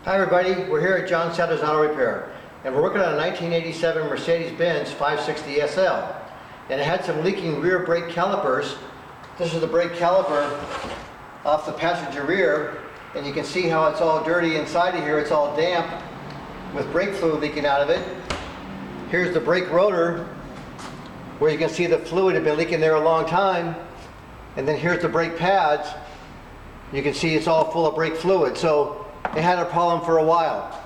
Hi everybody, we're here at John Sadler's Auto Repair, and we're working on a 1987 Mercedes-Benz 560 SL, and it had some leaking rear brake calipers. This is the brake caliper off the passenger rear, and you can see how it's all dirty inside of here. It's all damp with brake fluid leaking out of it. Here's the brake rotor, where you can see the fluid had been leaking there a long time, and then here's the brake pads. You can see it's all full of brake fluid. So it had a problem for a while.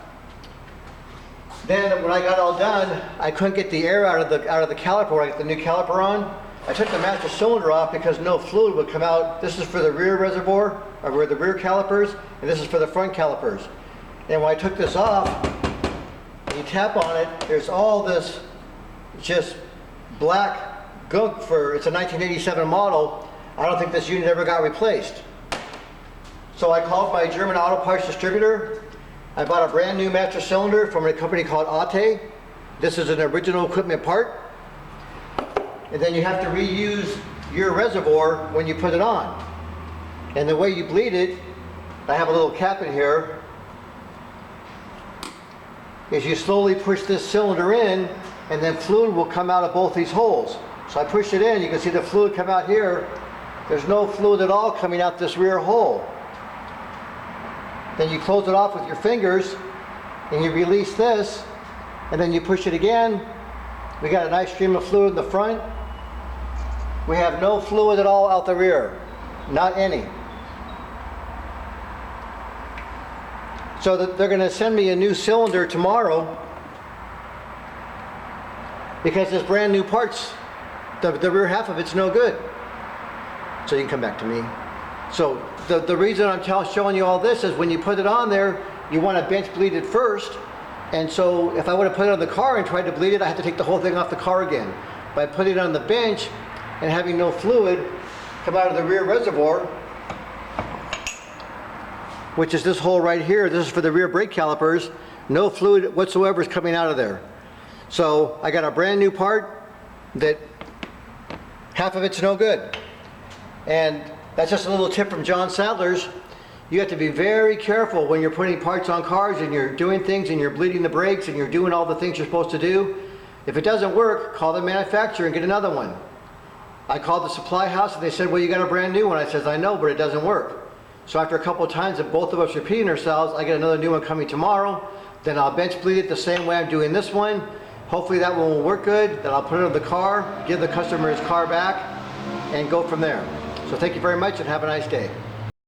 Then when I got all done, I couldn't get the air out of the caliper when I got the new caliper on. I took the master cylinder off because no fluid would come out. This is for the rear reservoir, or where the rear calipers, and this is for the front calipers. And when I took this off, and you tap on it, there's all this just black gunk it's a 1987 model. I don't think this unit ever got replaced. So I called my German auto parts distributor. I bought a brand new master cylinder from a company called Ate. This is an original equipment part. And then you have to reuse your reservoir when you put it on. And the way you bleed it, I have a little cap in here, is you slowly push this cylinder in, and then fluid will come out of both these holes. So I pushed it in, you can see the fluid come out here. There's no fluid at all coming out this rear hole. Then you close it off with your fingers and you release this, and then you push it again. We got a nice stream of fluid in the front. We have no fluid at all out the rear, not any. So they're going to send me a new cylinder tomorrow because this brand new parts, the rear half of it's no good. So you can come back to me. So the reason I'm showing you all this is when you put it on there, you want to bench bleed it first. And so if I would have put it on the car and tried to bleed it, I have to take the whole thing off the car again. By putting it on the bench and having no fluid come out of the rear reservoir, which is this hole right here, this is for the rear brake calipers, no fluid whatsoever is coming out of there. So I got a brand new part that half of it's no good. And that's just a little tip from John Sadler's. You have to be very careful when you're putting parts on cars and you're doing things and you're bleeding the brakes and you're doing all the things you're supposed to do. If it doesn't work, call the manufacturer and get another one. I called the supply house and they said, well, you got a brand new one. I said, I know, but it doesn't work. So after a couple of times of both of us repeating ourselves, I get another new one coming tomorrow. Then I'll bench bleed it the same way I'm doing this one. Hopefully that one will work good. Then I'll put it on the car, give the customer his car back, and go from there. So thank you very much and have a nice day.